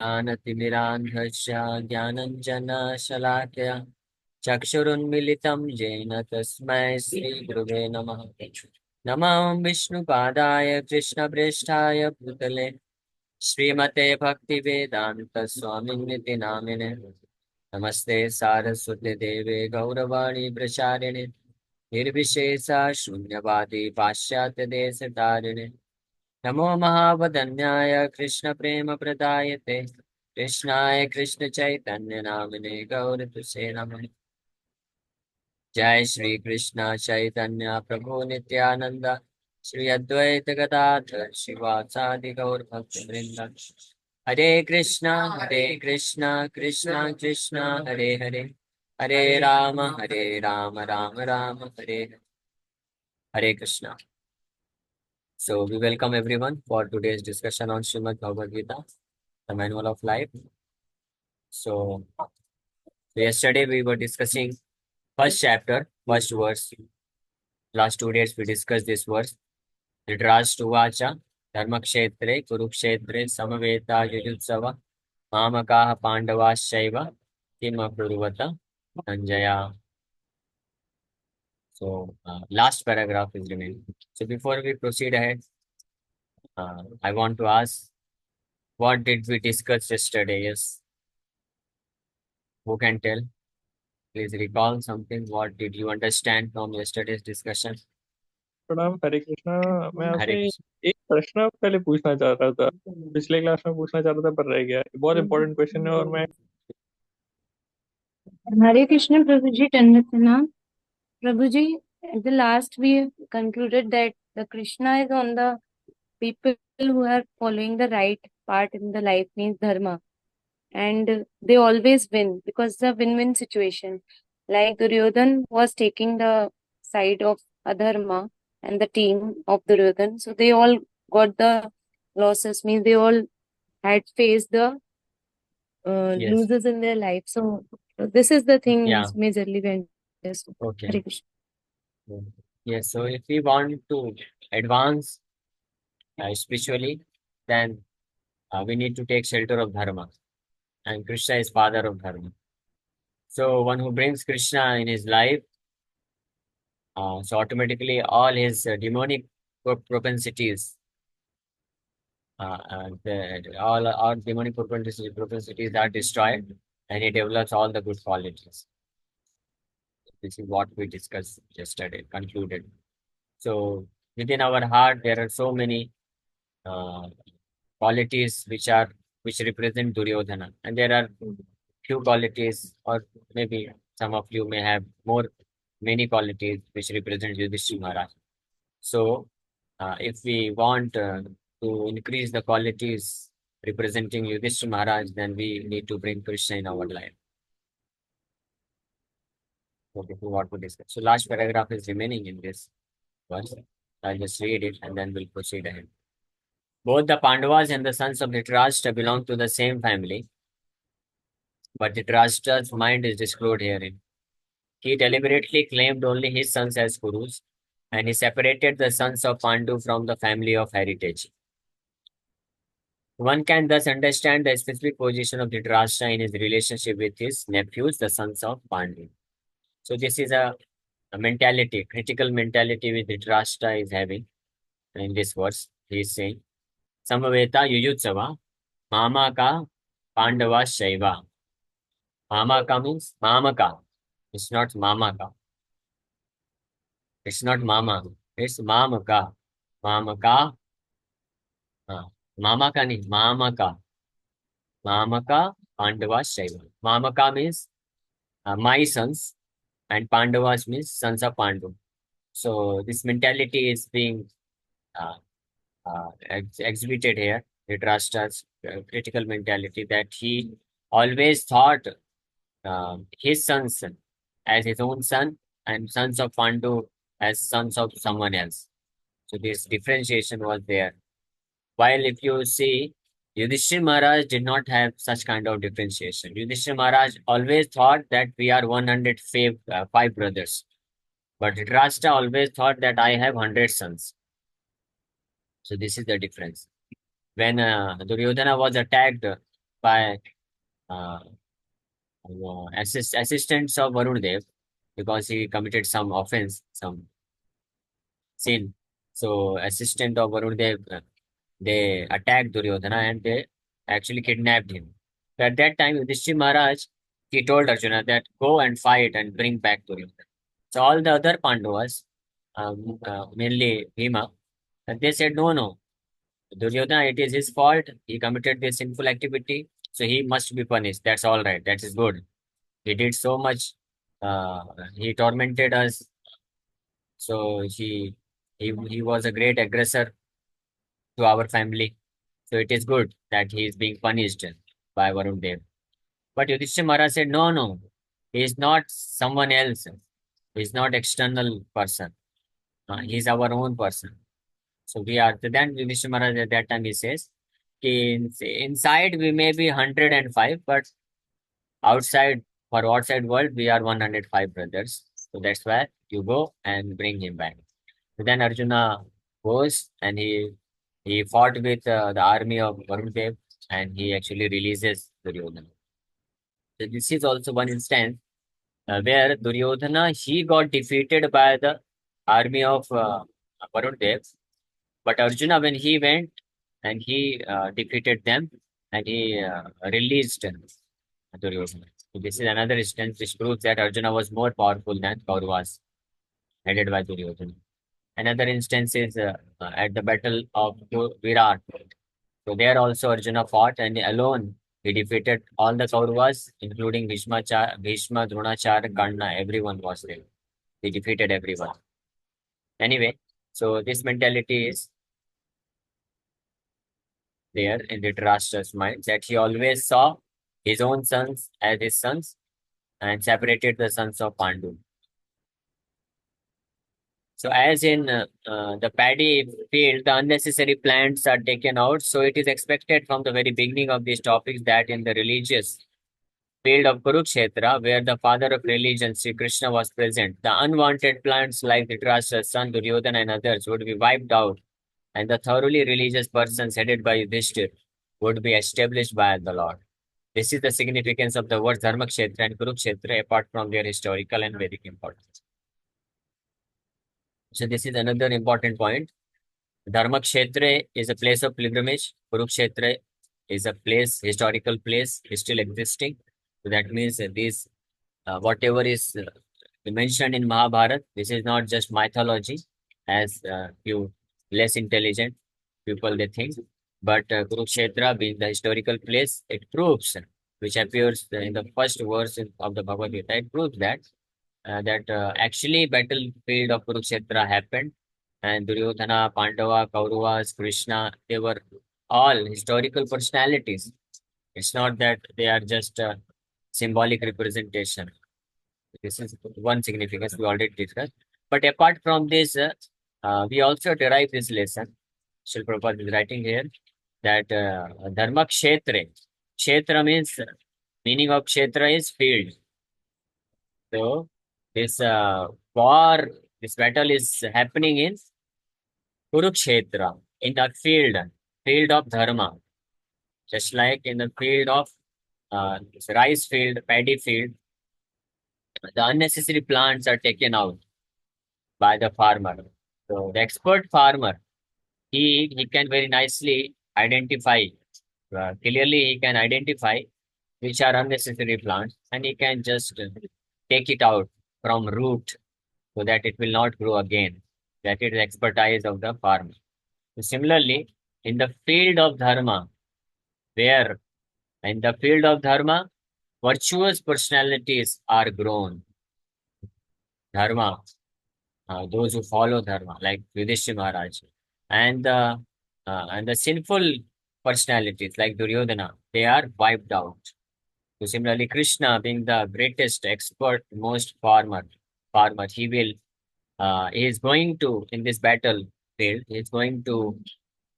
ज्ञानतिमिरान्धस्य ज्ञानञ्जनशलाकया चक्षुरुन्मिलितं येन तस्मै श्रीगुरुवे नमः। नमः विष्णुपादाय कृष्णप्रेष्ठाय भूतले श्रीमते भक्तिवेदान्तस्वामिनिति नामिने। नमस्ते सारस्वते देवे गौरवाणी प्रचारिणे निर्विशेषा शून्यवादी पाश्चात्यदेशतारिणे। नमो महावदन्याय कृष्णप्रेमप्रदायते कृष्णाय कृष्णचैतन्यनामिने गौरतुसे नमः। जय श्री कृष्ण चैतन्य प्रभु नित्यानंद श्री अद्वैत गदाधर शिवासादि गौर भक्तवृंद। हरे कृष्णा कृष्णा कृष्णा हरे हरे, हरे राम राम राम हरे हरे। हरे Krishna. So we welcome everyone for today's discussion on Srimad Bhagavad Gita, the manual of life. So yesterday we were discussing first chapter, first verse. Last 2 days we discussed this verse. धृतराष्ट्रवाच धर्मक्षेत्रे कुरुक्षेत्रे समवेतायुयुत्सव मामकाः पाण्डवाश्चैव किम् अकुर्वत Sanjaya. So last paragraph is remaining. So before we proceed ahead, I want to ask, what did we discuss yesterday? Yes, who can tell? Please recall something. What did you understand from yesterday's discussion? प्रणाम, हरे कृष्णा। मैं आपसे Hare Krishna. एक प्रश्न पहले पूछना चाह रहा था। पिछले क्लास में पूछना चाह रहा था पर रह गया। बहुत इंपॉर्टेंट क्वेश्चन है और मैं Hare Krishna, Prabhuji, Dandatana. Prabhuji, at the last we concluded that the Krishna is on the people who are following the right part in the life, means dharma, and they always win because it's a win-win situation. Like Duryodhan was taking the side of adharma and the team of Duryodhan, so they all got the losses, means they all had faced the Yes. losers in their life. So this is the thing Yeah. majorly we understood. Okay. Hare Krishna. Yes. So if we want to advance spiritually, then we need to take shelter of dharma, and Krishna is father of dharma. So one who brings Krishna in his life, so automatically all his demonic propensities, all our demonic propensities are destroyed, and he develops all the good qualities. This is what we discussed yesterday, concluded. So within our heart, there are so many uh, qualities which represent Duryodhana, and there are few qualities, or maybe some of you may have many qualities which represent Yudhishthira Maharaj. So, if we want to increase the qualities representing Yudhishthira Maharaj, then we need to bring Krishna in our life. Okay, we want to discuss. So, last paragraph is remaining in this verse. I'll just read it and then we'll proceed ahead. Both the Pandavas and the sons of Dhritarashtra belong to the same family, but Dhritarashtra's mind is disclosed herein. He deliberately claimed only his sons as Kurus, and he separated the sons of Pandu from the family of heritage. One can thus understand the specific position of Dhritarashtra in his relationship with his nephews, the sons of Pandu. So this is a mentality, critical mentality which Dhritarashtra is having in this verse. He is saying, Samaveta Yuyutsava, Mamaka Pandava Shaiva. Mamaka means Mamaka. It's not Mamaka. It's not Mama. It's Mamaka. Mamaka. Mamaka nahi, Mamaka. Mamaka Pandava Shaiva. Mamaka means my sons, and Pandavas means sons of Pandu. So this mentality is being exhibited here. Dhritarashtra's critical mentality that he always thought his sons as his own son and sons of Pandu as sons of someone else. So this differentiation was there. While if you see, Yudhishthira Maharaj did not have such kind of differentiation. Yudhishthira Maharaj always thought that we are 105 five brothers. But Dhritarashtra always thought that I have 100 sons. So this is the difference. When Duryodhana was attacked by uh, assistants of Varun Dev because he committed some offense, some sin. So assistant of Varun Dev, they attacked Duryodhana and they actually kidnapped him. So at that time, Yudhishthir Maharaj, he told Arjuna that go and fight and bring back Duryodhana. So all the other Pandavas, mainly Bhima, they said, no, no, Duryodhana, it is his fault. He committed this sinful activity. So he must be punished. That's all right. That is good. He did so much. Uh, he tormented us. So he was a great aggressor to our family. So it is good that he is being punished by Varun Dev. But Yudhishthira Maharaj said, no, no, he is not someone else. He is not external person. He is our own person. So we are. Then Yudhishthira Maharaj at that time he says, inside we may be 105, but outside for outside world we are 105 brothers. So that's why you go and bring him back. So then Arjuna goes and he fought with the army of Varun Dev and he actually releases Duryodhana. So this is also one instance where Duryodhana he got defeated by the army of Varun Dev, but Arjuna when he went and he defeated them and he released Duryodhana. So this is another instance which proves that Arjuna was more powerful than Kauravas headed by Duryodhana. Another instance is at the battle of Virat. So there also Arjuna fought and alone he defeated all the Kauravas, including Bhishma, Dronachar, Karna. Everyone was there. He defeated everyone. Anyway, so this mentality is there in Dhritarashtra's mind that he always saw his own sons as his sons and separated the sons of Pandu. So as in the paddy field, the unnecessary plants are taken out. So it is expected from the very beginning of these topics that in the religious field of Kurukshetra, where the father of religion, Sri Krishna, was present, the unwanted plants like Dhritarashtra's son, Duryodhana and others would be wiped out and the thoroughly religious persons headed by Yudhishthir would be established by the Lord. This is the significance of the words Dharma Kshetra and Kurukshetra apart from their historical and Vedic importance. So this is another important point. Dharma Kshetra is a place of pilgrimage. Kurukshetra is a place, historical place, is still existing. So that means that this, whatever is mentioned in Mahabharata, this is not just mythology, as few less intelligent people they think. But Kurukshetra being the historical place, it proves, which appears in the first verse of the Bhagavad Gita, it proves that actually battlefield of Kurukshetra happened and Duryodhana, Pandava, Kauravas, Krishna, they were all historical personalities. It's not that they are just a symbolic representation. This is one significance we already discussed. But apart from this, we also derive this lesson. Srila Prabhupada is writing here that Dharma Kshetra. Kshetra means, meaning of Kshetra is field. So this war, this battle is happening in Kurukshetra, in the field of Dharma. Just like in the field of rice field, paddy field, the unnecessary plants are taken out by the farmer. So the expert farmer, he can very nicely identify, clearly he can identify which are unnecessary plants and he can just take it out from root so that it will not grow again. That is the expertise of the farmer. So similarly, in the field of dharma, where in the field of dharma, virtuous personalities are grown. Dharma, those who follow dharma, like Yudhishthira Maharaj, and the sinful personalities like Duryodhana, they are wiped out. So similarly, Krishna being the greatest expert, most farmer, he is going to in this battlefield, he is going to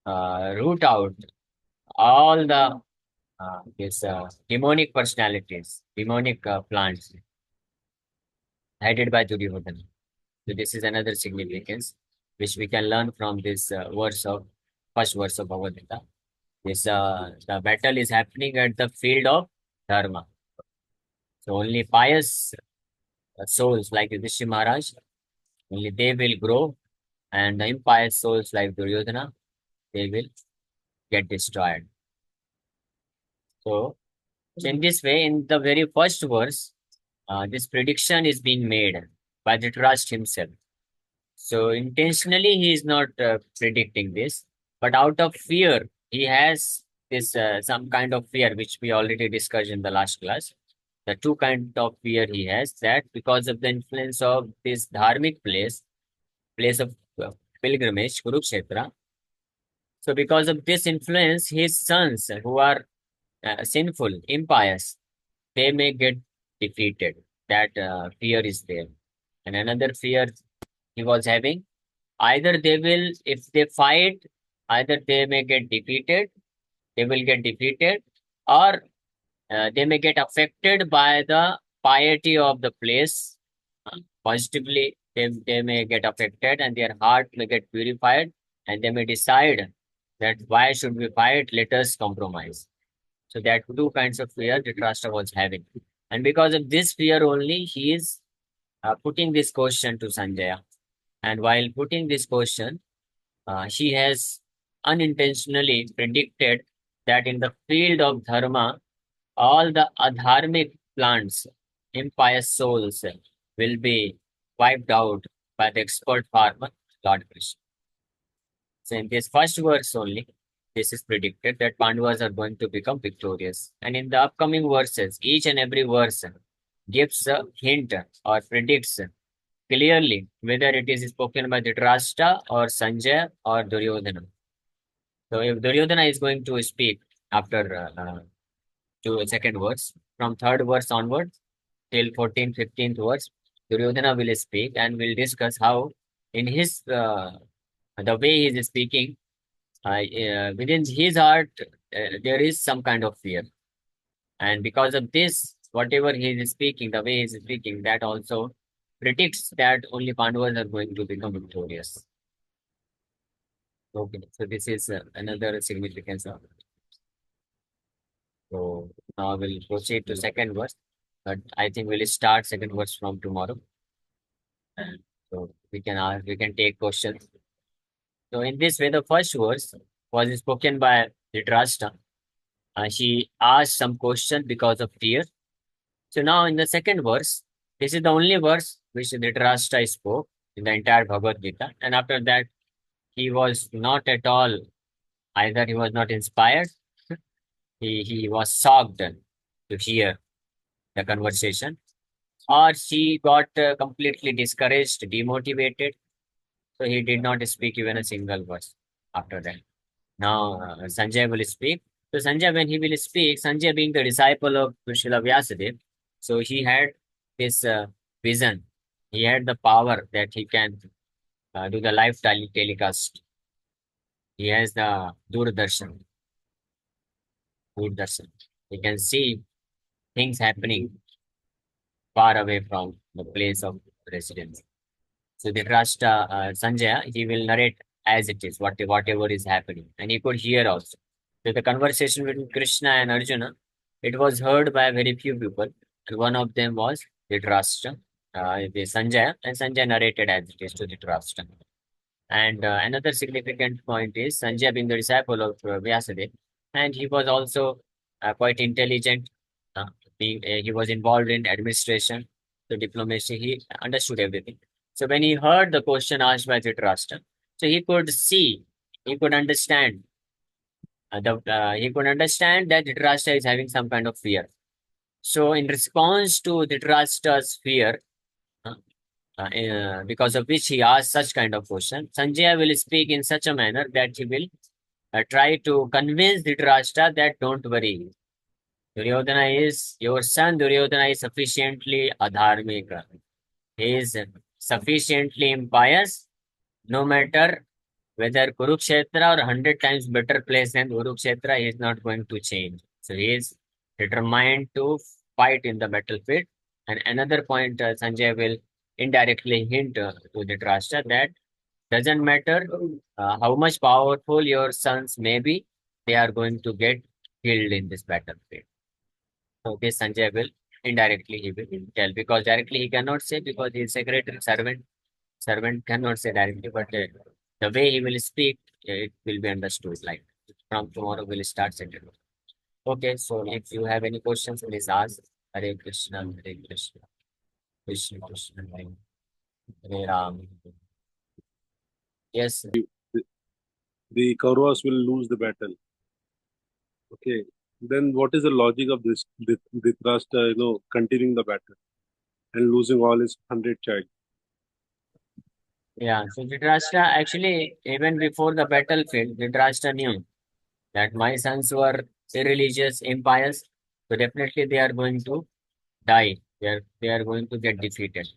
root out all the these demonic personalities, demonic plants headed by Duryodhana. So this is another significance which we can learn from this first verse of Bhagavad Gita. This the battle is happening at the field of dharma. So only pious souls like Yudhishthira Maharaj, only they will grow, and the impious souls like Duryodhana, they will get destroyed. So in this way, in the very first verse, this prediction is being made by Dhritarashtra himself. So intentionally, he is not predicting this, but out of fear, he has this some kind of fear, which we already discussed in the last class. The two kind of fear he has, that because of the influence of this dharmic place of pilgrimage, Kurukshetra. So because of this influence, his sons who are sinful, impious, they may get defeated. That fear is there. And another fear he was having, either they will, if they fight, either they may get defeated, they will get defeated, or they may get affected by the piety of the place. Positively, they may get affected and their heart may get purified, and they may decide that why should we fight? Let us compromise. So that two kinds of fear Dhritarashtra was having. And because of this fear only, he is putting this question to Sanjaya. And while putting this question, she has unintentionally predicted that in the field of dharma, all the adharmic plants, impious souls, will be wiped out by the expert farmer, Lord Krishna. So in this first verse only, this is predicted that Pandavas are going to become victorious. And in the upcoming verses, each and every verse gives a hint or predicts clearly whether it is spoken by Dhritarashtra or Sanjaya or Duryodhana. So if Duryodhana is going to speak after to second verse, from third verse onwards till 14th, 15th verse, Duryodhana will speak and will discuss how in his the way he is speaking, within his heart there is some kind of fear, and because of this, whatever he is speaking, the way he is speaking, that also predicts that only Pandavas are going to become victorious. Okay, so this is another significance of it. So now we'll proceed to second verse, but I think we'll start second verse from tomorrow. And so we can take questions. So in this way, the first verse was spoken by Dhritarashtra. She asked some question because of fear. So now in the second verse, this is the only verse which Dhritarashtra spoke in the entire Bhagavad Gita. And after that, he was not at all, either he was not inspired, he was shocked to hear the conversation, or she got completely discouraged, demotivated. So he did not speak even a single verse after that. Now Sanjay will speak. So Sanjay, when he will speak, Sanjay being the disciple of Srila Vyasadeva, so he had this vision. He had the power that he can do the live telecast. He has the Doordarshan. Doordarshan. He can see things happening far away from the place of residence. So the trust Sanjaya, he will narrate as it is, whatever is happening. And he could hear also. So the conversation between Krishna and Arjuna, it was heard by very few people. And one of them was Dhritarashtra, the Sanjaya, and Sanjaya narrated as it is to Dhritarashtra. And another significant point is Sanjaya being the disciple of Vyasadeva, and he was also quite intelligent. He was involved in administration, so diplomacy. He understood everything. So when he heard the question asked by Dhritarashtra, so he could see, he could understand. He could understand that Dhritarashtra is having some kind of fear. So in response to Dhritarashtra's fear, because of which he asked such kind of question, Sanjaya will speak in such a manner that he will try to convince Dhritarashtra that don't worry. Duryodhana is, your son Duryodhana is sufficiently adharmika. He is sufficiently impious, no matter whether Kurukshetra or 100 times better place than Kurukshetra, he is not going to change. So he is determined to fight in the battlefield. And another point Sanjay will indirectly hint to Dhritarashtra that doesn't matter how much powerful your sons may be, they are going to get killed in this battlefield. So this Sanjay will indirectly he will tell, because directly he cannot say, because he is secretary servant. Servant cannot say directly, but the way he will speak, it will be understood. Like from tomorrow we'll start second. Okay, so if you have any questions, please ask. Hare Krishna, Hare Krishna, Krishna Krishna, Hare Ram. Yes, The Kauravas will lose the battle. Okay. Then what is the logic of this Dhritarashtra, continuing the battle and losing all his 100 child? yeah. So Dhritarashtra actually, even before the battlefield, Dhritarashtra knew that my sons were irreligious, impious. So definitely they are going to die. They are going to get defeated.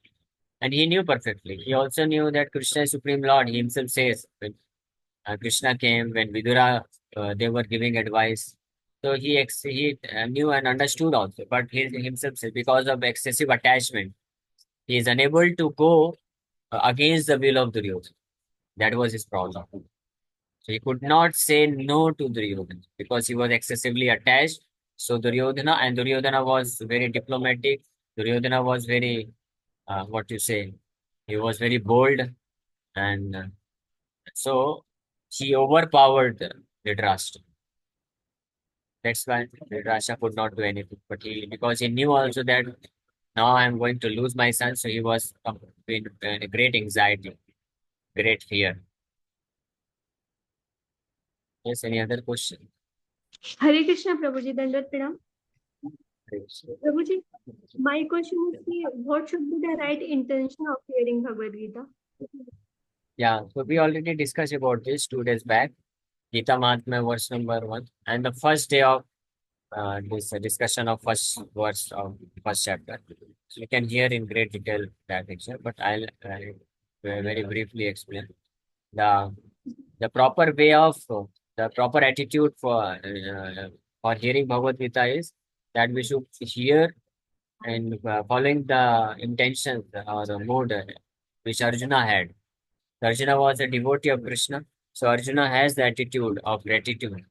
And he knew perfectly. He also knew that Krishna is Supreme Lord. He himself says when Krishna came, when Vidura, they were giving advice. So he knew and understood also. But he himself said, because of excessive attachment, he is unable to go against the will of Duryodhana. That was his problem. So he could not say no to Duryodhana because he was excessively attached. So Duryodhana was very diplomatic. Duryodhana was very, what you say, he was very bold, and so he overpowered Dhritarashtra. That's why Dhritarashtra could not do anything. But because he knew also that now I am going to lose my son, so he was in a great anxiety, great fear. Yes, any other question? Hare Krishna, Prabhuji, Dandavat Pranam. Prabhuji, my question is, what should be the right intention of hearing Bhagavad Gita? Yeah, so we already discussed about this 2 days back. Gita Mahatmya verse number 1, and the first day of this discussion of first verse of first chapter. So you can hear in great detail that picture, but I'll very briefly explain the proper way of the proper attitude for hearing Bhagavad Gita is that we should hear and following the intentions or the mood which Arjuna had. Arjuna was a devotee of Krishna, so Arjuna has the attitude of gratitude,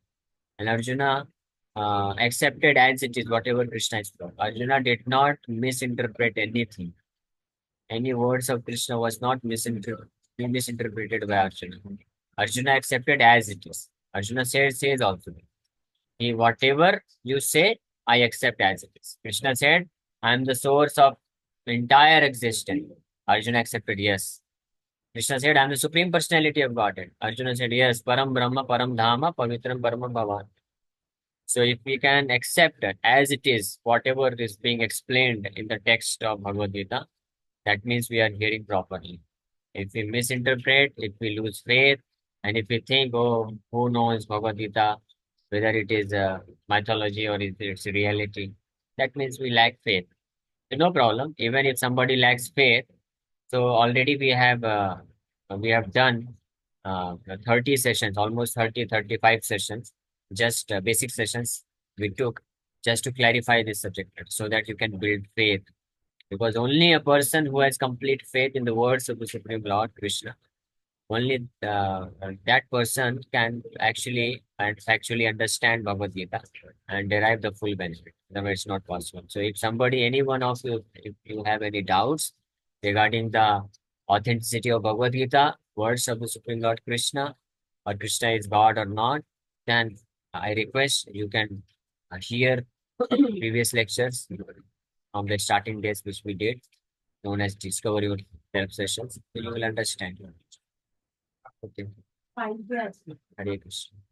and Arjuna accepted as it is whatever Krishna is from. Arjuna did not misinterpret anything. Any words of Krishna was not misinterpreted by Arjuna. Arjuna accepted as it is. Arjuna says also, he whatever you say, I accept as it is. Krishna said, I am the source of entire existence. Arjuna accepted, yes. Krishna said, I am the Supreme Personality of Godhead. Arjuna said, yes, Param Brahma, Param Dhama, Pavitram Param Bhavan. So if we can accept it as it is, whatever is being explained in the text of Bhagavad Gita, that means we are hearing properly. If we misinterpret, if we lose faith, and if we think, oh, who knows Bhagavad Gita, whether it is mythology or it's reality, that means we lack faith. So no problem. Even if somebody lacks faith, so already we have done 30 sessions, almost 35 sessions, just basic sessions we took just to clarify this subject so that you can build faith. Because only a person who has complete faith in the words of the Supreme Lord Krishna, only that person can actually understand Bhagavad Gita and derive the full benefit. Otherwise, it's not possible. So if any one of you, if you have any doubts regarding the authenticity of Bhagavad Gita, words of the Supreme Lord Krishna, or Krishna is God or not, then I request you can hear previous lectures from the starting days which we did, known as Discover Yourself sessions. So you will understand. Okay. Hare Krishna.